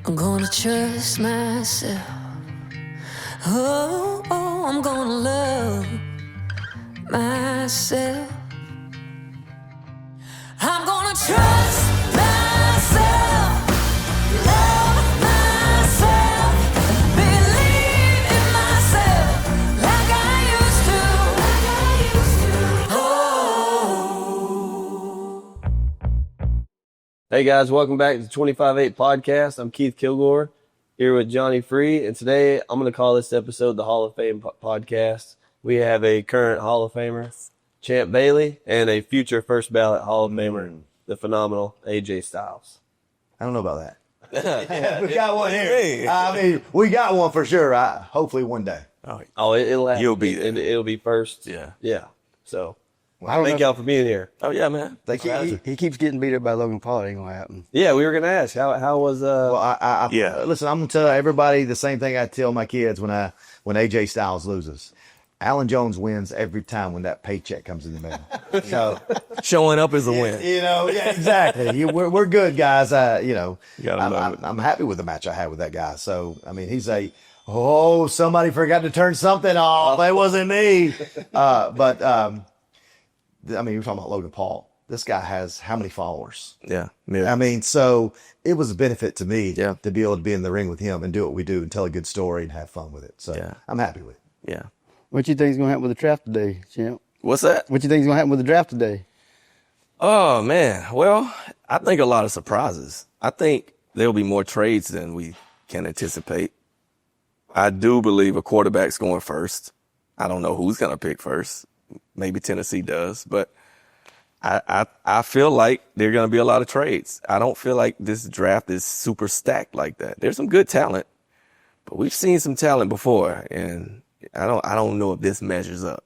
I'm gonna trust myself. Oh, I'm gonna love myself. I'm gonna trust myself, love myself, believe in myself like I used to. Oh. Hey guys, welcome back to the 25-8 podcast. I'm Keith Kilgore here with Johnny Free, and today I'm going to call this episode the Hall of Fame podcast. We have a current Hall of Famer, Champ Bailey, and a future first ballot Hall of Famer, the phenomenal AJ Styles. I don't know about that. Yeah, we got one here. I mean, we got one for sure. Hopefully one day. It'll happen. You'll be there. It'll be first. Yeah. So, thank y'all for being here. Oh yeah, man. He keeps getting beat up by Logan Paul. It ain't gonna happen. Yeah, we were gonna ask how was Well, listen, I'm gonna tell everybody the same thing I tell my kids when AJ Styles loses. Alan Jones wins every time when that paycheck comes in the mail. So Showing up is a win. yeah, exactly. We're good guys. gotta love it. I'm happy with the match I had with that guy. So I mean, he's somebody forgot to turn something off. It wasn't me. I mean, you're talking about Logan Paul. This guy has how many followers? Yeah. I mean, so it was a benefit to me Yeah. to be able to be in the ring with him and do what we do and tell a good story and have fun with it. So Yeah. I'm happy with it. Yeah. What you think is gonna happen with the draft today, Champ? What's that? What you think is gonna happen with the draft today? Oh man. Well, I think a lot of surprises. I think there'll be more trades than we can anticipate. I do believe a quarterback's going first. I don't know who's gonna pick first. Maybe Tennessee does, but I feel like there are going to be a lot of trades. I don't feel like this draft is super stacked like that. There's some good talent, but we've seen some talent before, and I don't know if this measures up.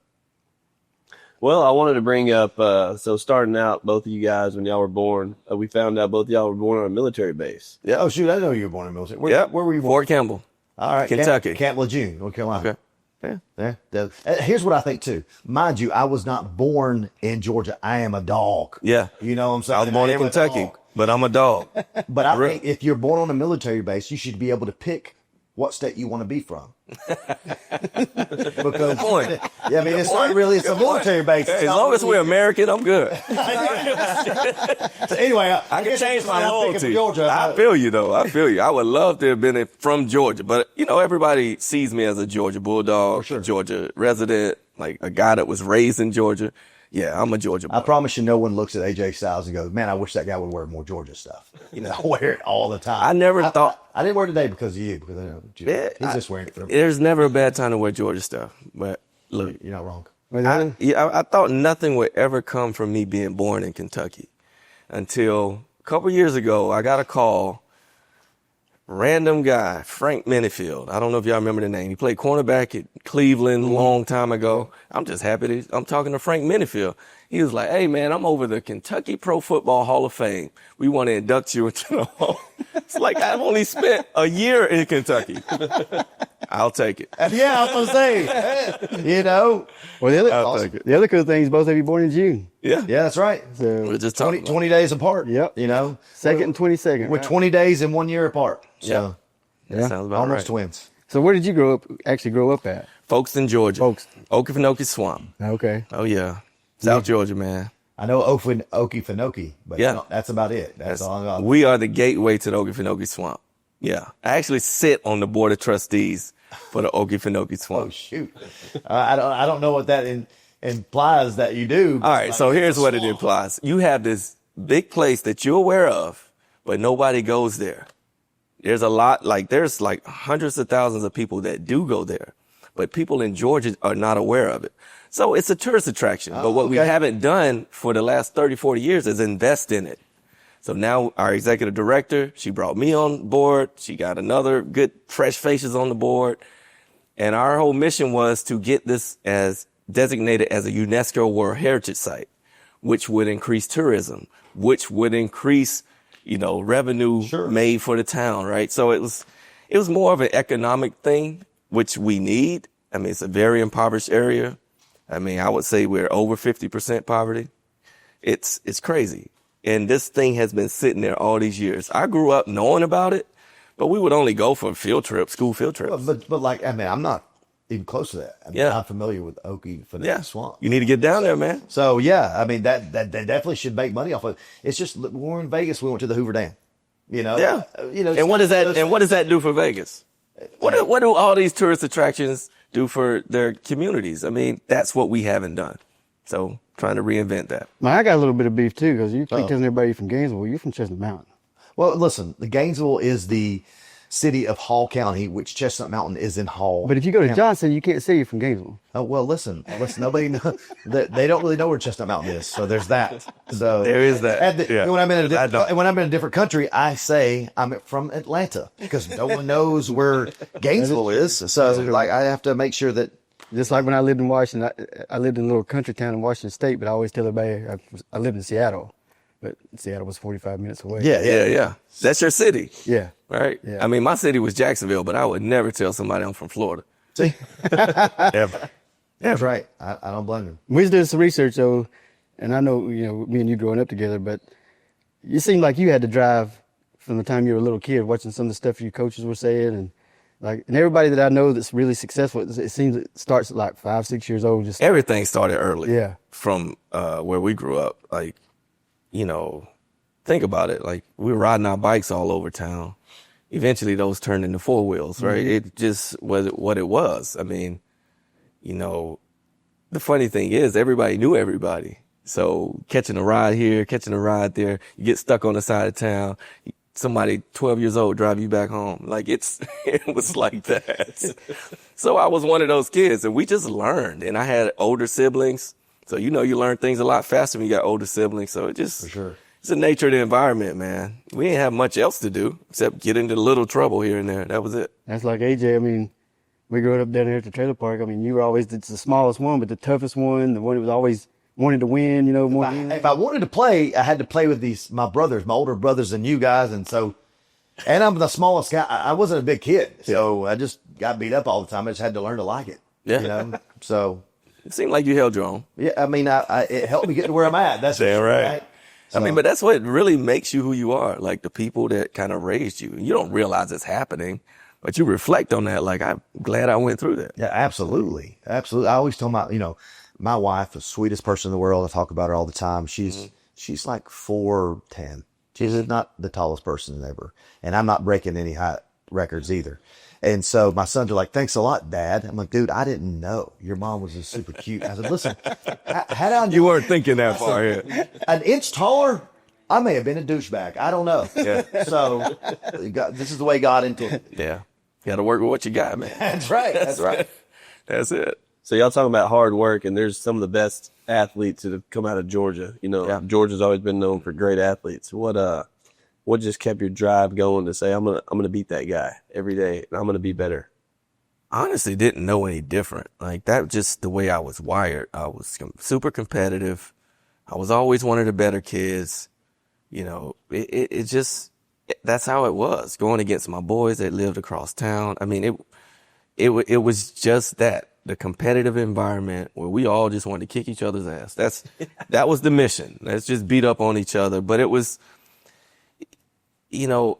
Well, I wanted to bring up, so starting out, both of you guys, when y'all were born, we found out both of y'all were born on a military base. Yeah. Oh, shoot. I know you were born in military. Where were you born? Fort Campbell. All right. Kentucky. Camp Lejeune, North Carolina. Okay. Yeah. Here's what I think too. Mind you, I was not born in Georgia. I am a dog. Yeah. You know what I'm saying? I was born in Kentucky, but I'm a dog. But I think if you're born on a military base, you should be able to pick what state you want to be from. Because, point. yeah, I mean, it's not really, it's a military base. As long as we're American, I'm good. So anyway, I can change my I'm picking loyalty. Georgia. I feel you, though. I feel you. I would love to have been from Georgia. But, everybody sees me as a Georgia Bulldog, a Georgia resident, like a guy that was raised in Georgia. Yeah, I'm a Georgia boy. I promise you no one looks at AJ Styles and goes, man, I wish that guy would wear more Georgia stuff. I wear it all the time. I never thought. I didn't wear it today because of you. Because he's just wearing it for me. There's never a bad time to wear Georgia stuff. But look, You're not wrong. I thought nothing would ever come from me being born in Kentucky until a couple years ago, I got a call. Random guy, Frank Minifield. I don't know if y'all remember the name. He played cornerback at Cleveland a long time ago. I'm just happy I'm talking to Frank Minifield. He was like, hey, man, I'm over the Kentucky Pro Football Hall of Fame. We want to induct you into the hall. It's like I've only spent a year in Kentucky. I'll take it. Yeah, I was going to say, Well, take it. the other cool thing is both of you born in June. Yeah. Yeah, that's right. So We're just 20 talking. days apart. Yep. Second and 22nd. We're 20 days and 1 year apart. So, That sounds about almost right. twins. So where did you grow up at? Folkestone, Georgia. Folkestone. Okefenokee Swamp. Okay. Oh, yeah. South Georgia, man. I know Okefenokee, but Yeah. that's about it. That's all I got. We are the gateway to the Okefenokee Swamp. Yeah. I actually sit on the board of trustees for the Okefenokee Swamp. Oh, shoot. I don't know what that implies that you do. All right, so here's what it implies. You have this big place that you're aware of, but nobody goes there. There's there's hundreds of thousands of people that do go there, but people in Georgia are not aware of it. So it's a tourist attraction. But what we haven't done for the last 30, 40 years is invest in it. So now our executive director, she brought me on board. She got another good fresh faces on the board. And our whole mission was to get this as designated as a UNESCO World Heritage Site, which would increase tourism, which would increase, revenue made for the town, right? So it was more of an economic thing, which we need. I mean, it's a very impoverished area. I mean, I would say we're over 50% poverty. It's crazy. And this thing has been sitting there all these years. I grew up knowing about it, But we would only go for field trips, school field trips. But like, I mean, I'm not even close to that. I mean, Yeah. I'm familiar with Okefenokee Yeah. Swamp. You need to get down there, man. So yeah, I mean that they definitely should make money off of it. It's just when we were in Vegas, we went to the Hoover Dam. You know, Yeah. You know, And what does that do for Vegas? What do all these tourist attractions do for their communities? I mean, that's what we haven't done. So trying to reinvent that. Man, I got a little bit of beef too, because you keep telling everybody you're from Gainesville. You're from Chestnut Mountain. Well, listen, the Gainesville is the city of Hall County, which Chestnut Mountain is in Hall. But if you go to Johnson, you can't say you're from Gainesville. Oh, well, listen, nobody knows. They don't really know where Chestnut Mountain is, so there's that. So There is that. And Yeah. when I'm in I don't. when I'm in a different country, I say I'm from Atlanta because no one knows where Gainesville is. So like, I have to make sure that. Just like when I lived in Washington, I lived in a little country town in Washington State, but I always tell everybody I lived in Seattle. But Seattle was 45 minutes away. Yeah. That's your city. Yeah. Right? Yeah. I mean, my city was Jacksonville, but I would never tell somebody I'm from Florida. See, Ever. that's right. I don't blame them. We did some research though, and I know, me and you growing up together, but you seemed like you had to drive from the time you were a little kid, watching some of the stuff your coaches were saying, and everybody that I know that's really successful, it seems it starts at like 5, 6 years old. Just Everything started early. Yeah. From where we grew up. Like, think about it. Like, we were riding our bikes all over town. Eventually, those turned into four wheels, right? It just was what it was. I mean, the funny thing is everybody knew everybody. So catching a ride here, catching a ride there, you get stuck on the side of town. Somebody 12 years old drive you back home. Like it was like that. So I was one of those kids and we just learned. And I had older siblings. So, you learn things a lot faster when you got older siblings. So For sure. it's the nature of the environment, man. We didn't have much else to do except get into a little trouble here and there. That was it. that's like AJ. I mean, we grew up down there at the trailer park. I mean, you were always the smallest one, but the toughest one, the one that was always wanted to win, If I wanted to play, I had to play with my brothers, my older brothers than you guys. And I'm the smallest guy. I wasn't a big kid. So I just got beat up all the time. I just had to learn to like it. Yeah. So, It seemed like you held your own. yeah, I mean, it helped me get to where I'm at. That's Damn right. So, I mean, but that's what really makes you who you are. Like the people that kind of raised you. You don't realize it's happening, but you reflect on that. Like, I'm glad I went through that. yeah, absolutely. Absolutely. I always tell my wife, the sweetest person in the world. I talk about her all the time. She's like 4'10". She's not the tallest person ever. And I'm not breaking any height records either. And so my sons are like, thanks a lot, Dad. I'm like, dude, I didn't know your mom was just super cute. I said, listen, had I You weren't thinking that far ahead. an inch taller, I may have been a douchebag. I don't know. Yeah. So this is the way God intended. Yeah. You got to work with what you got, man. That's right. That's right. That's it. So y'all talking about hard work, and there's some of the best athletes that have come out of Georgia. Yeah. Georgia's always been known for great athletes. What just kept your drive going to say, I'm gonna beat that guy every day, and I'm gonna be better? Honestly, didn't know any different. Like that was just the way I was wired. I was super competitive. I was always one of the better kids. It just, that's how it was going against my boys that lived across town. I mean, it was just that, the competitive environment where we all just wanted to kick each other's ass. That was the mission. Let's just beat up on each other. But it was,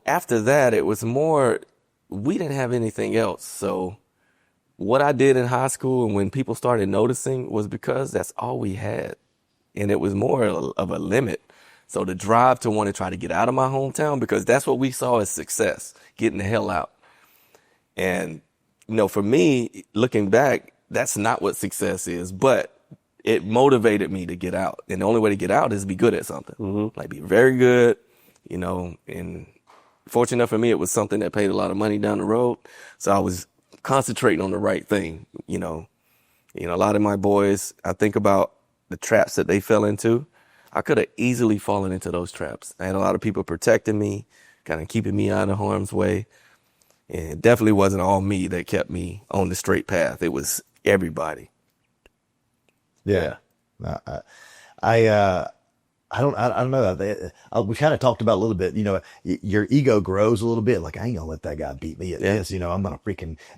after that, it was more, we didn't have anything else. So what I did in high school and when people started noticing was because that's all we had. And it was more of a limit. So the drive to want to try to get out of my hometown, because that's what we saw as success, getting the hell out. And, for me, looking back, that's not what success is, but it motivated me to get out. And the only way to get out is be good at something. Mm-hmm. Like be very good, and fortunate enough for me, it was something that paid a lot of money down the road. So I was concentrating on the right thing. A lot of my boys, I think about the traps that they fell into. I could have easily fallen into those traps. I had a lot of people protecting me, kind of keeping me out of harm's way. And it definitely wasn't all me that kept me on the straight path. It was everybody. Yeah. I don't know. We kind of talked about a little bit, your ego grows a little bit. Like, I ain't gonna let that guy beat me at this, I'm gonna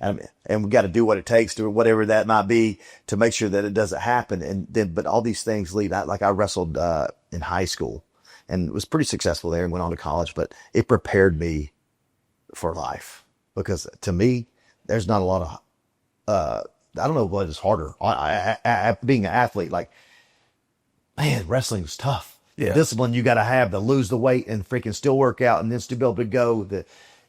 and we got to do what it takes to whatever that might be to make sure that it doesn't happen. But all these things lead. I wrestled, in high school and was pretty successful there and went on to college, but it prepared me for life, because to me, there's not a lot of, I don't know what is harder. Being an athlete, like, man, wrestling is tough. Yeah. The discipline you got to have to lose the weight and freaking still work out and then still be able to go.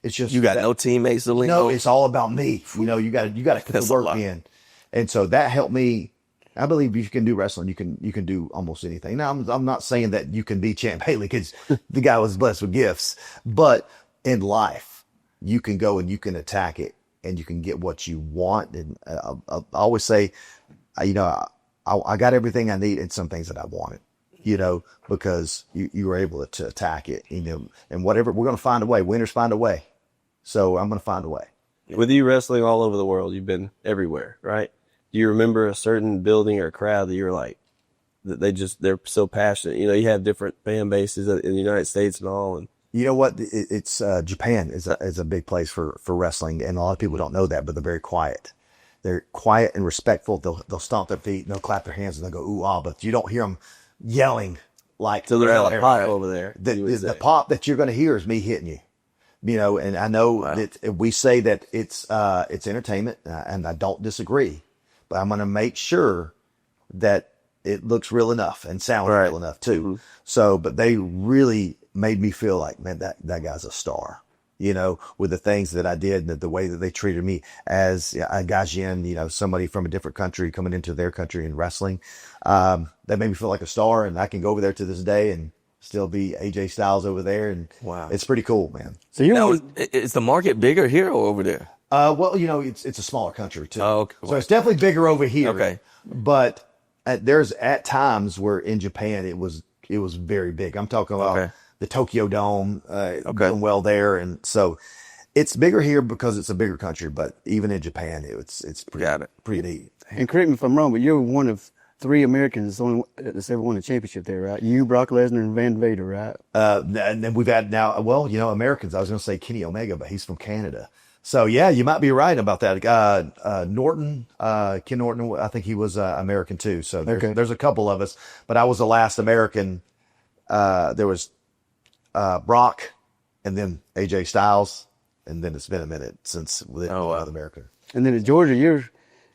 It's just, You got no teammates to lean no, on? it's all about me. You know, you got to put That's the a work lot. in. And so that helped me. I believe if you can do wrestling, you can do almost anything. Now, I'm not saying that you can be Champ Bailey because the guy was blessed with gifts, but in life, you can go and you can attack it and you can get what you want. And I always say, you know, I got everything I need and some things that I wanted, you know, because you were able to attack it, you know, and whatever, we're going to find a way. Winners find a way. So I'm going to find a way. With you wrestling all over the world, you've been everywhere, right? Do you remember a certain building or crowd that you were like, that they're so passionate? You know, you have different fan bases in the United States and all. And You know what? It's Japan is a big place for wrestling, and a lot of people don't know that, but they're very quiet. They're quiet and respectful. They'll stomp their feet, and they'll clap their hands, and they'll go ooh ah, but you don't hear them yelling like. so there's not a there. pop over there. you would The say. pop that you're going to hear is me hitting you. You know, and I know that we say that it's entertainment, and I don't disagree, but I'm going to make sure that it looks real enough and sounds real enough too. Mm-hmm. So, but they really made me feel like, man, that guy's a star, you know, with the things that I did and the way that they treated me as a Gaijin, you know, somebody from a different country coming into their country and wrestling. That made me feel like a star, and I can go over there to this day and still be AJ Styles over there. And Wow. it's pretty cool, man. So you Now, know, is the market bigger here or over there? Well, you know, it's a smaller country too. Oh, okay. So it's definitely bigger over here. Okay. But there's at times where in Japan it was very big. I'm talking about Okay. the Tokyo Dome, doing well there. And so it's bigger here because it's a bigger country, but even in Japan, it's pretty, Got it. pretty neat. and correct me if I'm wrong, but you're one of 3 Americans that's ever won a championship there, right? You, Brock Lesnar, and Van Vader, right? And then we've had now, well, you know, Americans, I was going to say Kenny Omega, but he's from Canada. So yeah, you might be right about that. Norton, Ken Norton, I think he was American too. So there's a couple of us, but I was the last American. There was Brock, and then AJ Styles, and then it's been a minute since America. And then at Georgia, you're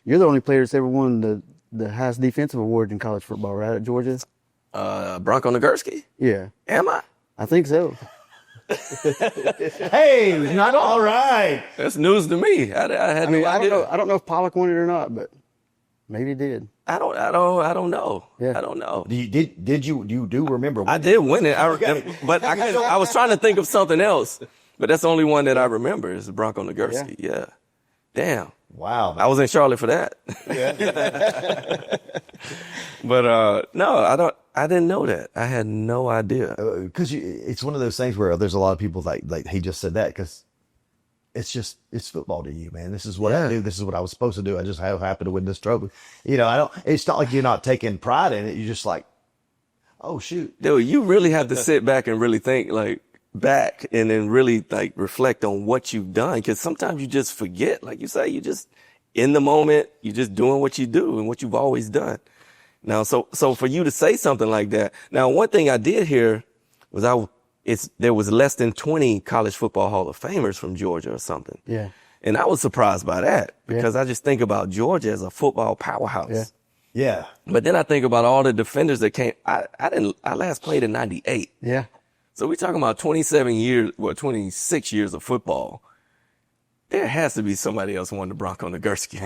the only player that's ever won the highest defensive award in college football, right? At Georgia? Bronco Nagurski? Yeah, Am I? I think so. Hey, not all right. That's news to me. I had I mean, no I idea. don't know. I don't know if Pollock won it or not, but maybe he did. I don't know. Yeah. I don't know. Did you do remember? I did win it. But I was trying to think of something else. But that's the only one that I remember is Bronco Nagurski. Yeah. Damn. Wow. I was in Charlotte for that. But no, I didn't know that. I had no idea. Because it's one of those things where there's a lot of people like he just said that because it's football to you, man. This is what I do. This is what I was supposed to do. I just happened to win this trophy. You know, it's not like you're not taking pride in it. You're just like, oh shoot. Dude, you really have to sit back and really think like back and then really like reflect on what you've done. Cause sometimes you just forget, like you say, you just in the moment, you're just doing what you do and what you've always done. Now, so for you to say something like that. Now, one thing I did hear was there was less than 20 college football Hall of Famers from Georgia or something. Yeah. And I was surprised by that because I just think about Georgia as a football powerhouse. Yeah. Yeah. But then I think about all the defenders that came. I last played in 98. Yeah. So we're talking about 26 years of football. There has to be somebody else who won the Bronco Nagurski.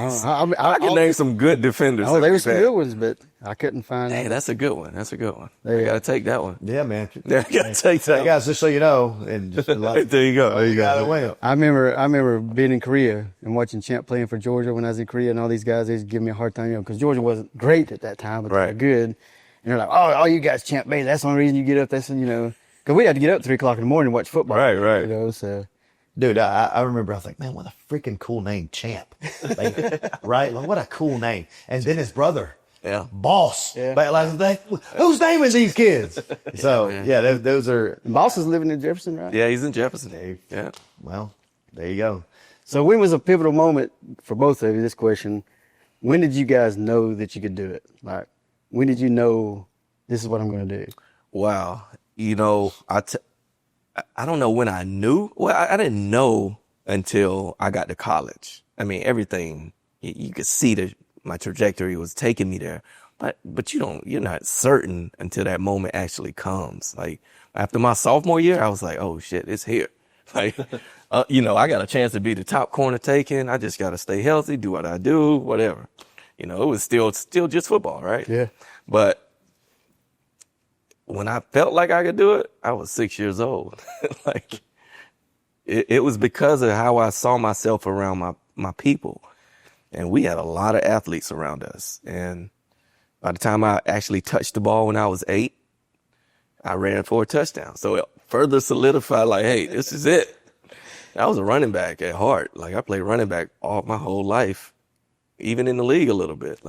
I can name some good defenders. Oh, there were some good ones, but I couldn't find. Hey, that's a good one. That's a good one. There I you got to go. take that one. Yeah, man. Yeah, I got to take that Hey, guys, just so you know, and just there you go. There you got go. it well. I remember being in Korea and watching Champ playing for Georgia when I was in Korea, and all these guys, they just give me a hard time, because Georgia wasn't great at that time, but they were Right. good. And they're like, oh, you guys Champ Bay, that's the only reason you get up. That's, because we had to get up at 3 o'clock in the morning and watch football. Right. So Dude, I remember I was like, man, what a freaking cool name, Champ. Like, right? Like, what a cool name. And then his brother, Yeah. Boss. Yeah. Like, whose name is these kids? So, yeah, those are, Boss is living in Jefferson, right? Yeah, he's in Jefferson. Yeah. well, there you go. So when was a pivotal moment for both of you, this question? When did you guys know that you could do it? Like, when did you know this is what I'm going to do? Wow. I don't know when I knew. Well, I didn't know until I got to college. I mean, everything, you could see my trajectory was taking me there. But you're not certain until that moment actually comes. Like after my sophomore year, I was like, oh shit, it's here. Like, I got a chance to be the top corner taken. I just got to stay healthy, do what I do, whatever. It was still just football, right? Yeah. But when I felt like I could do it, I was 6 years old. Like it was because of how I saw myself around my people. And we had a lot of athletes around us. And by the time I actually touched the ball when I was 8, I ran for a touchdown. So it further solidified like, hey, this is it. I was a running back at heart. Like I played running back all my whole life, even in the league a little bit.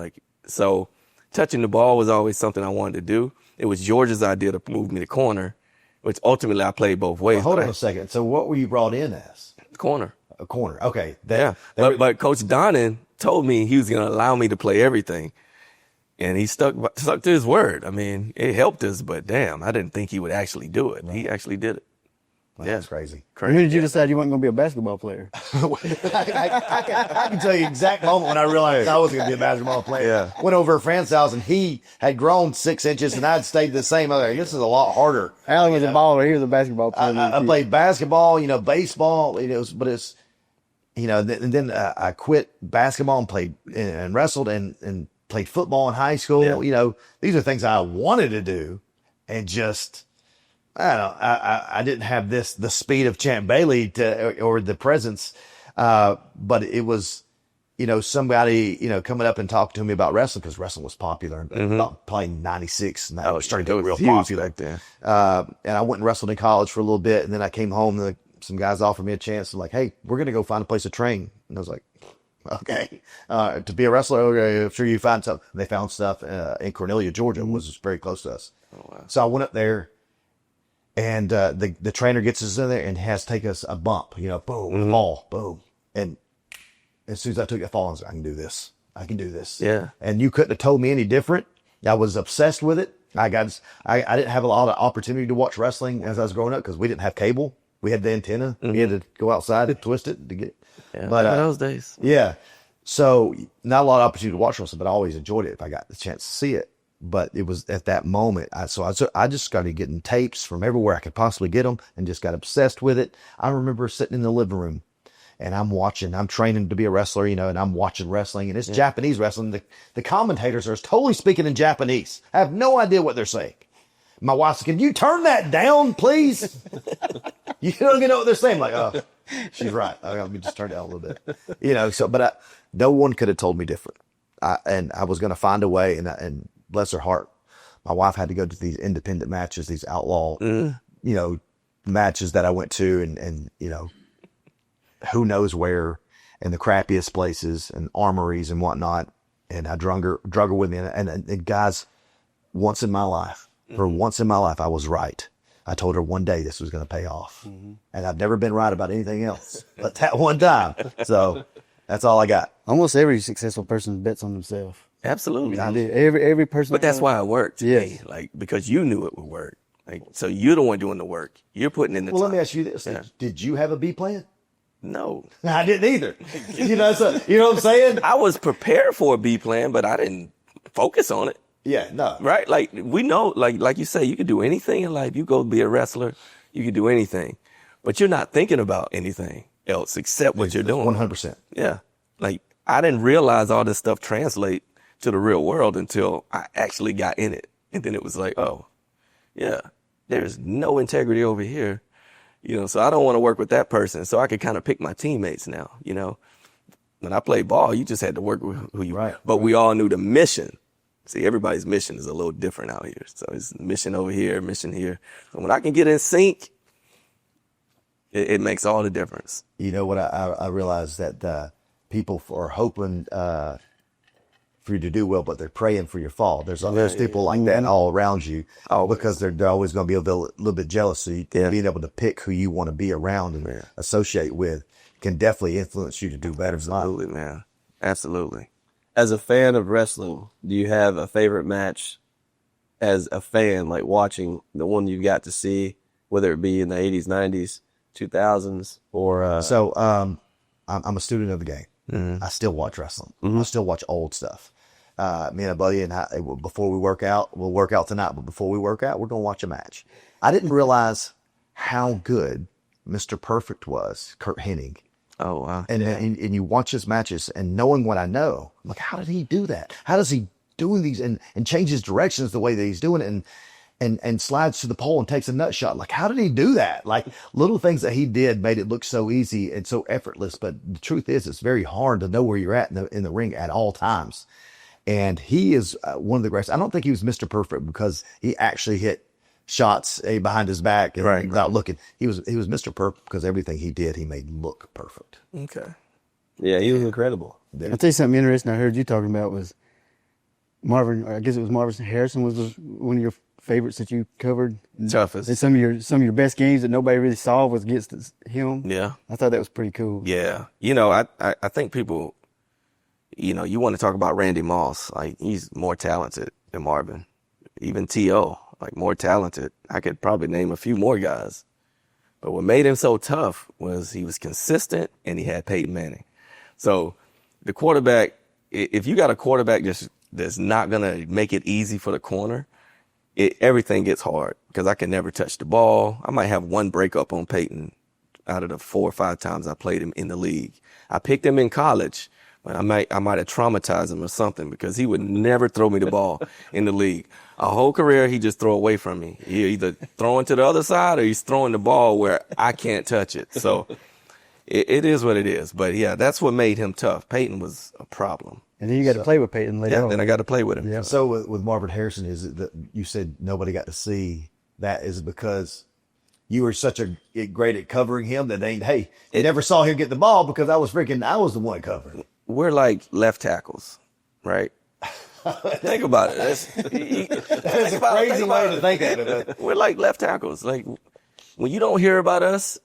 So touching the ball was always something I wanted to do. It was George's idea to move me to corner, which ultimately I played both ways. Well, hold on a second. So what were you brought in as? Corner. A corner. Okay. Yeah. But Coach Donnan told me he was going to allow me to play everything. And he stuck to his word. I mean, it helped us, but damn, I didn't think he would actually do it. Right. He actually did it. That's crazy. When did you decide you weren't going to be a basketball player? I can tell you exact moment when I realized I was going to be a basketball player. Yeah. Went over to a friend's house and he had grown 6 inches and I'd stayed the same. I was like, this is a lot harder. Alan was a baller. He was a basketball player. I played basketball, baseball. Then I quit basketball and played and wrestled and played football in high school. Yeah. These are things I wanted to do, and just I don't know. I didn't have the speed of Champ Bailey or the presence, but it was somebody coming up and talking to me about wrestling because wrestling was popular. Probably 96, and that was starting to get real popular back then. And I went and wrestled in college for a little bit, and then I came home and some guys offered me a chance. Like, hey, we're gonna go find a place to train, and I was like, okay, to be a wrestler, okay, I'm sure you find something. They found stuff in Cornelia, Georgia, was very close to us. Oh, wow. So I went up there, and the trainer gets us in there and has to take us a bump, boom, fall, boom. And as soon as I took that fall, I was like, I can do this. I can do this. Yeah. And you couldn't have told me any different. I was obsessed with it. I didn't have a lot of opportunity to watch wrestling as I was growing up because we didn't have cable. We had the antenna. We had to go outside and twist it to get. Yeah, but those days. Yeah. So not a lot of opportunity to watch wrestling, but I always enjoyed it if I got the chance to see it. But it was at that moment. I just started getting tapes from everywhere I could possibly get them and just got obsessed with it. I remember sitting in the living room and I'm training to be a wrestler, and I'm watching wrestling and it's Japanese wrestling. The commentators are totally speaking in Japanese. I have no idea what they're saying. My wife said, can you turn that down, please? You don't even know what they're saying. I'm like, oh, she's right. Let me just turn it down a little bit. But no one could have told me different. And I was going to find a way, and bless her heart, my wife had to go to these independent matches, these outlaw, matches that I went to, and who knows where, in the crappiest places and armories and whatnot. And I drug her with me. And guys, once in my life, I was right. I told her one day this was going to pay off. And I've never been right about anything else but that one time. So that's all I got. Almost every successful person bets on themselves. Absolutely. Every person. But that's why it worked. Yes. Because you knew it would work. So you're the one doing the work. You're putting in the time. Well, let me ask you this. Yeah. Did you have a B plan? No. I didn't either. You know what I'm saying? I was prepared for a B plan, but I didn't focus on it. Yeah, no. Right? Like, we know, like you say, you can do anything in life. You go be a wrestler, you can do anything. But you're not thinking about anything else except what you're doing. 100%. Yeah. Like, I didn't realize all this stuff translate to the real world until I actually got in it. And then it was like, oh, yeah, there's no integrity over here. So I don't want to work with that person. So I could kind of pick my teammates now, When I played ball, you just had to work with who you, right. But we all knew the mission. See, everybody's mission is a little different out here. So it's mission over here, mission here. So when I can get in sync, it makes all the difference. You know what? I realized that people are hoping for you to do well, but they're praying for your fall. There's people like that all around you because they're always going to be a little bit jealous. So being able to pick who you want to be around and associate with can definitely influence you to do better. Absolutely, man. Absolutely. As a fan of wrestling, do you have a favorite match as a fan, like watching the one you got to see whether it be in the 80s, 90s, 2000s, or So I'm a student of the game. I still watch wrestling. I still watch old stuff. Me and a buddy and I, before we work out, we'll work out tonight, but before we work out, we're going to watch a match. I didn't realize how good Mr. Perfect was, Kurt Hennig. Oh, wow. And you watch his matches, and knowing what I know, I'm like, how did he do that? How does he do these and change his directions the way that he's doing it and slides to the pole and takes a nut shot? Like, how did he do that? Like, little things that he did made it look so easy and so effortless. But the truth is, it's very hard to know where you're at in the ring at all times. And he is one of the greatest. I don't think he was Mr. Perfect because he actually hit shots behind his back and without looking. He was Mr. Perfect because everything he did, he made look perfect. Okay. yeah, he was incredible. I'll tell you something interesting I heard you talking about was Marvin, or I guess it was Marvin Harrison was one of your favorites that you covered. Toughest. And some of your best games that nobody really saw was against him. Yeah. I thought that was pretty cool. Yeah. I think people, you want to talk about Randy Moss. Like, he's more talented than Marvin. Even T.O., like, more talented. I could probably name a few more guys. But what made him so tough was he was consistent and he had Peyton Manning. So the quarterback, if you got a quarterback that's not going to make it easy for the corner, everything gets hard because I can never touch the ball. I might have one breakup on Peyton out of the 4 or 5 times I played him in the league. I picked him in college, but I might have traumatized him or something because he would never throw me the ball in the league. A whole career, he just throw away from me. He either throwing to the other side or he's throwing the ball where I can't touch it. So it is what it is. But yeah, that's what made him tough. Peyton was a problem. And then you got to play with Peyton later on. Then I got to play with him. Yeah. So with Marvin Harrison, is it that you said nobody got to see that? Is it because you were such a great at covering him that they never saw him get the ball because I was the one covering. We're like left tackles, right? Think about it. That's a crazy way to think of it. We're like left tackles. Like, when you don't hear about us,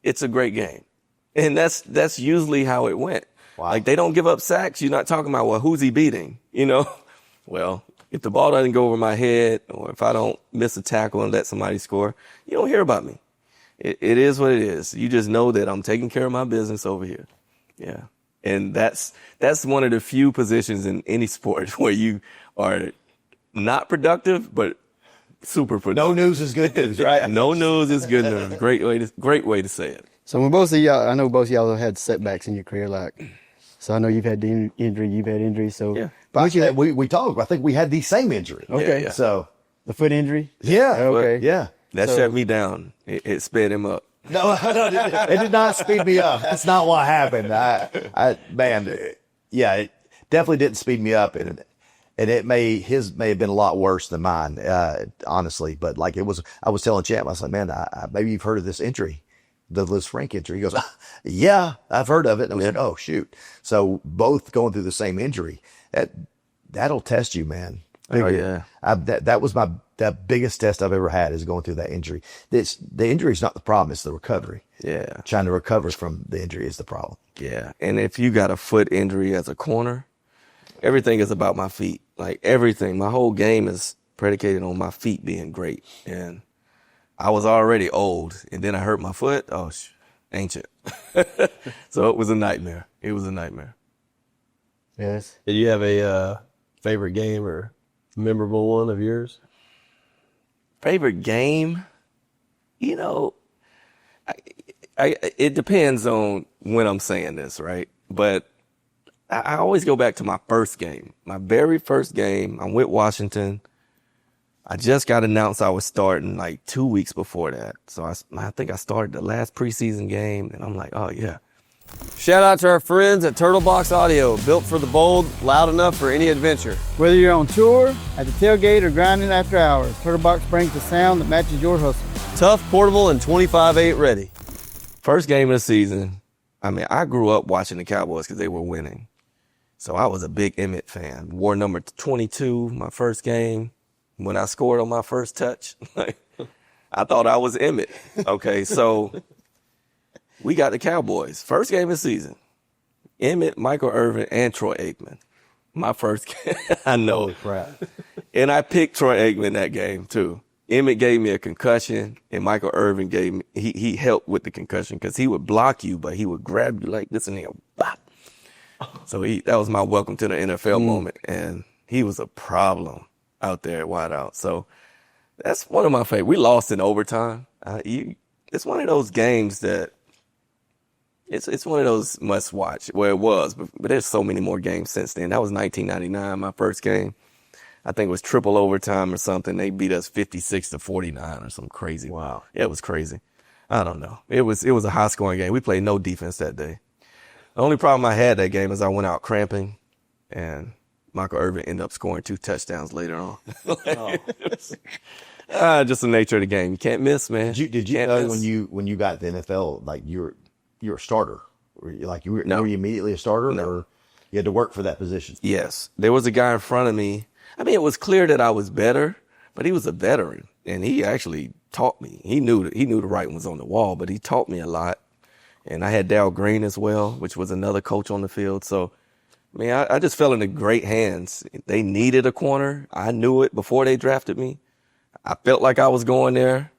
it's a great game. And that's usually how it went. Wow. Like, they don't give up sacks. You're not talking about, well, who's he beating? Well, if the ball doesn't go over my head or if I don't miss a tackle and let somebody score, you don't hear about me. It is what it is. You just know that I'm taking care of my business over here. Yeah. And that's one of the few positions in any sport where you are not productive, but super productive. No news is good news, right? No news is good news. Great way to say it. So when both of y'all, I know both of y'all have had setbacks in your career, so I know you've had the injury, you've had injuries. So Yeah. But we talked. I think we had the same injury. Okay. Yeah. So the foot injury. yeah. Okay. Yeah. That shut me down. It sped him up. No, it did not speed me up. That's not what happened. It definitely didn't speed me up, and his may have been a lot worse than mine, honestly. But like I was telling Champ, I was like, man, maybe you've heard of this injury, the Liz Frank injury. He goes, yeah, I've heard of it. And I was like, oh shoot. So both going through the same injury, that'll test you, man. Oh yeah. That was the biggest test I've ever had is going through that injury. The injury is not the problem. It's the recovery. Yeah. Trying to recover from the injury is the problem. Yeah. And if you got a foot injury as a corner, everything is about my feet. Like, everything. My whole game is predicated on my feet being great. And I was already old, and then I hurt my foot. Oh, ancient. So it was a nightmare. Yes. Did you have a favorite game or memorable one of yours? Favorite game? It depends on when I'm saying this, right? But I always go back to my first game. My very first game, I'm with Washington. I just got announced I was starting like 2 weeks before that. So I think I started the last preseason game, and I'm like, oh, yeah. Shout out to our friends at Turtle Box Audio, built for the bold, loud enough for any adventure. Whether you're on tour, at the tailgate, or grinding after hours, Turtle Box brings the sound that matches your hustle. Tough, portable, and 25/8 ready. First game of the season. I mean, I grew up watching the Cowboys because they were winning. So I was a big Emmett fan. Wore number 22 my first game. When I scored on my first touch, I thought I was Emmett. Okay, so we got the Cowboys. First game of the season. Emmett, Michael Irvin, and Troy Aikman. My first game. I know. Holy crap. And I picked Troy Aikman that game, too. Emmett gave me a concussion, and Michael Irvin gave me, he helped with the concussion because he would block you, but he would grab you like this and then bop. So that was my welcome to the NFL moment, and he was a problem out there at wideout. So that's one of my favorite. We lost in overtime. It's one of those games that it's one of those must watch. Well, it was, but there's so many more games since then. That was 1999, my first game. I think it was triple overtime or something. They beat us 56-49 or something crazy. Wow. Yeah, it was crazy. I don't know. It was a high scoring game. We played no defense that day. The only problem I had that game is I went out cramping, and Michael Irvin ended up scoring 2 touchdowns later on. Just the nature of the game. You can't miss, man. Did you know when you got the NFL, like you were a starter? Were you immediately a starter, or you had to work for that position? Yes, there was a guy in front of me. I mean, it was clear that I was better, but he was a veteran, and he actually taught me. He knew the writing was on the wall, but he taught me a lot. And I had Dal Green as well, which was another coach on the field. So, I mean, I just fell into great hands. They needed a corner. I knew it before they drafted me. I felt like I was going there,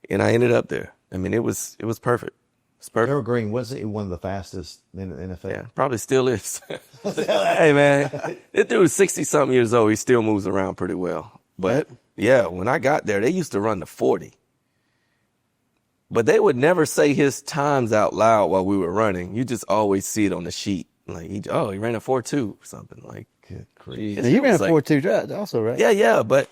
and I ended up there. I mean, it was perfect. It's perfect. Darrell Green, wasn't he one of the fastest in the NFL? Yeah, probably still is. Hey, man, this dude is 60-something years old. He still moves around pretty well. But, yeah, when I got there, they used to run the 40. But they would never say his times out loud while we were running. You just always see it on the sheet. Like, he ran a 4.2 or something. Like, Good grief. Now, you ran a 4.2 draft also, right? Yeah, but,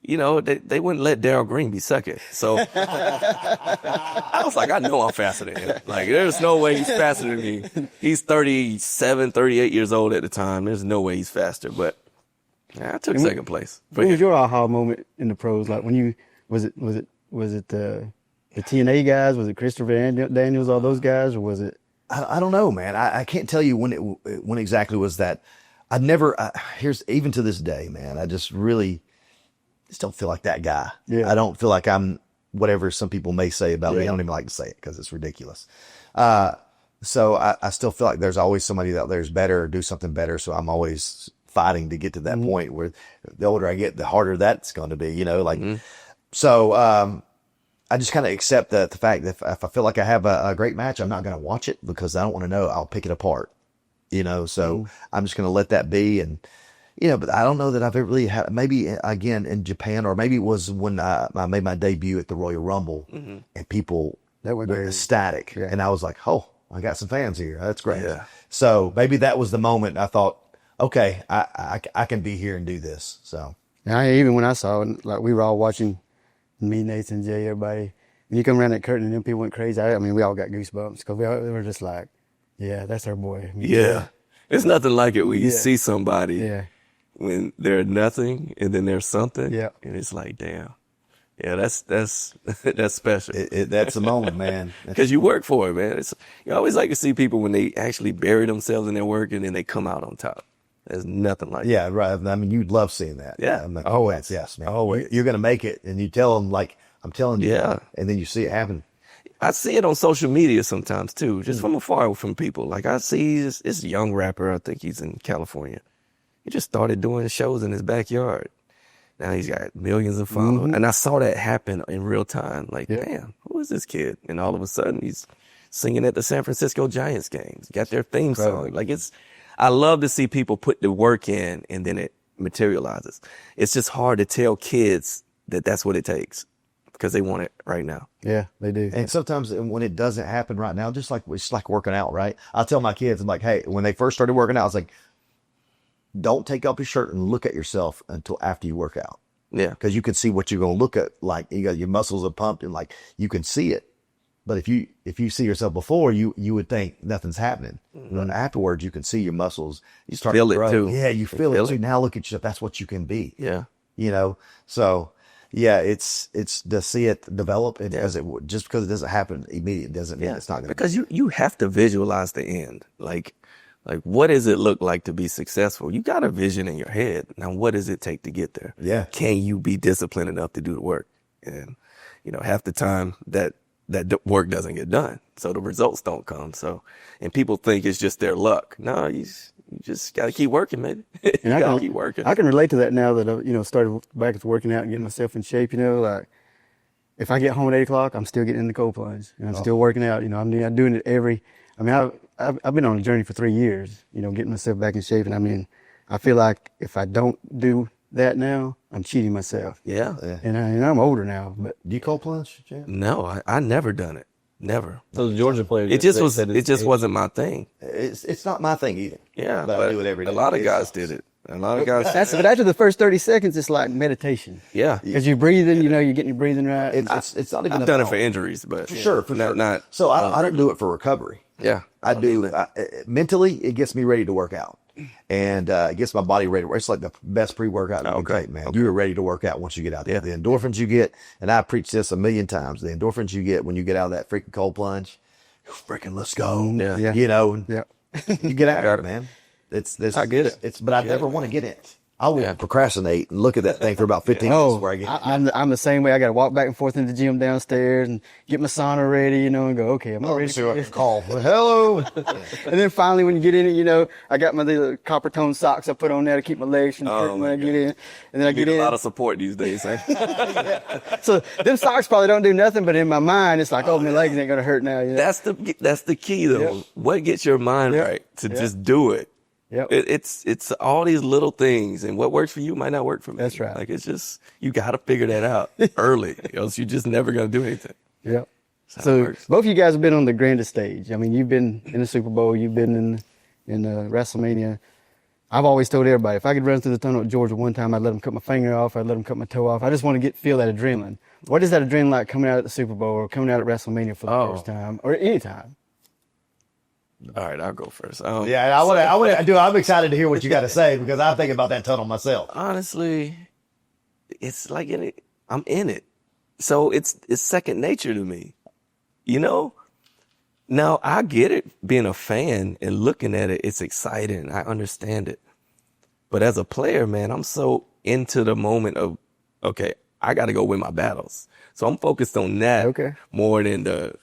you know, they wouldn't let Darrell Green be second. So I was like, I know I'm faster than him. Like, there's no way he's faster than me. He's 37, 38 years old at the time. There's no way he's faster. But yeah, I took second place. What was your aha moment in the pros? Like, when you was it the TNA guys? Was it Christopher Daniels, all those guys, or was it? I don't know, man. I can't tell you when exactly was that. I never. Here's even to this day, man. I just really don't feel like that guy. Yeah. I don't feel like I'm whatever some people may say about me. I don't even like to say it because it's ridiculous. So I still feel like there's always somebody out there who's better or do something better. So I'm always fighting to get to that point where the older I get, the harder that's going to be. You know, like so. I just kind of accept the fact that if I feel like I have a great match, I'm not going to watch it because I don't want to know. I'll pick it apart, you know, so I'm just going to let that be. And, you know, but I don't know that I've ever really had, maybe again in Japan, or maybe it was when I made my debut at the Royal Rumble and people were ecstatic. Yeah. And I was like, oh, I got some fans here. That's great. Yeah. So maybe that was the moment I thought, okay, I can be here and do this. So Even when I saw it, like we were all watching, me, Nathan, Jay, everybody. When you come around that curtain and then people went crazy, I mean, we all got goosebumps because we were just like, yeah, that's our boy. I mean, yeah. It's nothing like it when you see somebody when they're nothing and then there's something. Yeah. And it's like, damn. Yeah, that's special. That's the moment, man. Because you work for it, man. You always like to see people when they actually bury themselves in their work and then they come out on top. There's nothing like that. Right. I mean, you'd love seeing that. Yeah. I'm like, always. Yes, man. Always. You're going to make it. And you tell them, like, I'm telling you. Yeah. And then you see it happen. I see it on social media sometimes, too, just from afar from people. Like, I see this young rapper, I think he's in California. He just started doing shows in his backyard. Now he's got millions of followers. And I saw that happen in real time. Like, damn, who is this kid? And all of a sudden, he's singing at the San Francisco Giants games. Got their theme song. Like, I love to see people put the work in and then it materializes. It's just hard to tell kids that that's what it takes because they want it right now. Yeah, they do. And sometimes when it doesn't happen right now, it's like working out, right? I'll tell my kids, I'm like, hey, when they first started working out, I was like, don't take off your shirt and look at yourself until after you work out. Yeah. Because you can see what you're going to look at. Like you got your muscles are pumped and like you can see it. But if you see yourself before, you would think nothing's happening. But afterwards, you can see your muscles. You start feel to grow. it too. Yeah, you feel it too. Now look at yourself. That's what you can be. Yeah. You know. So yeah, it's to see it develop. Just because it doesn't happen immediately doesn't mean it's not going to. Because you have to visualize the end. Like what does it look like to be successful? You got a vision in your head. Now, what does it take to get there? Yeah. Can you be disciplined enough to do the work? And half the time that work doesn't get done. So the results don't come. So, and people think it's just their luck. No, you just got to keep working, maybe. And I gotta can keep working. I can relate to that now that I started back to working out and getting myself in shape. Like if I get home at 8 o'clock, I'm still getting in the cold plunge and I'm still working out. I'm doing it I've been on a journey for 3 years. Getting myself back in shape. And I feel like if I don't do that now, I'm cheating myself. Yeah. And I'm older now, but Do you cold plunge, Champ? No, I never done it. Never. So the Georgia players, It just wasn't my thing. It's not my thing either. Yeah, but I do it every day. a lot of It guys sucks. did it. A lot of guys. but after the first 30 seconds, it's like meditation. Yeah. Because you're breathing, you're getting your breathing right. It's not even I've done it about- for injuries, but For sure. Not So I don't do it for recovery. yeah. I do. Mentally, it gets me ready to work out. And it gets my body ready to work. It's like the best pre-workout you can take, man. You're ready to work out once you get out there. The endorphins you get, and I preach this a million times, the endorphins you get when you get out of that freaking cold plunge, freaking let's go. Yeah. Yeah. You get out there, it. man. I get it. But I never want to get it. I will procrastinate and look at that thing for about 15 minutes before I get it. I'm the same way. I got to walk back and forth in the gym downstairs and get my sauna ready, and go, okay, I'm all ready for this. Call. Well, hello. And then finally, when you get in it, I got my little copper tone socks I put on there to keep my legs from hurting when I get in. And then I You get need in. a lot of support these days. Eh? So them socks probably don't do nothing, but in my mind, it's like, oh, my legs ain't gonna hurt now. That's the key though. Yep. What gets your mind Yep. right to Yep. just do it? Yep. It's all these little things, and what works for you might not work for me. That's right. Like it's just you got to figure that out early, or else you're just never gonna do anything. Yep. That's how it So works. both of you guys have been on the grandest stage. You've been in the Super Bowl, you've been in WrestleMania. I've always told everybody, if I could run through the tunnel at Georgia one time, I'd let them cut my finger off, I'd let them cut my toe off. I just want to feel that adrenaline. What is that adrenaline like coming out at the Super Bowl or coming out at WrestleMania for the first time or any time? All right, I'll go first. Yeah, I'm excited to hear what you got to say because I'm thinking about that tunnel myself. Honestly, it's like I'm in it, so it's second nature to me. Now I get it being a fan and looking at it. It's exciting. I understand it, but as a player, man, I'm so into the moment of okay, I got to go win my battles. So I'm focused on that more than the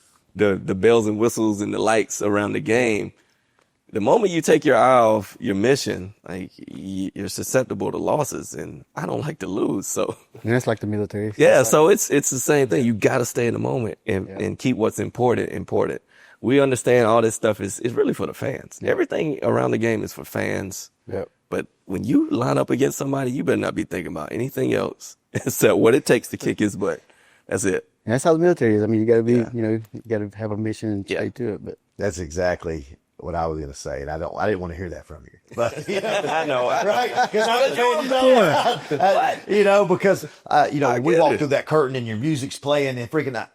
bells and whistles and the lights around the game. The moment you take your eye off your mission, like you're susceptible to losses, and I don't like to lose. So And that's like the military. yeah, so it's the same thing. You got to stay in the moment and keep what's important. We understand all this stuff is really for the fans. Everything around the game is for fans. Yep. But when you line up against somebody, you better not be thinking about anything else except what it takes to kick his butt. That's it. And that's how the military is. You got to be, you got to have a mission and stay to it. But That's exactly what I was going to say, and I didn't want to hear that from you. But I know. right? Because we walk through that curtain and your music's playing and freaking.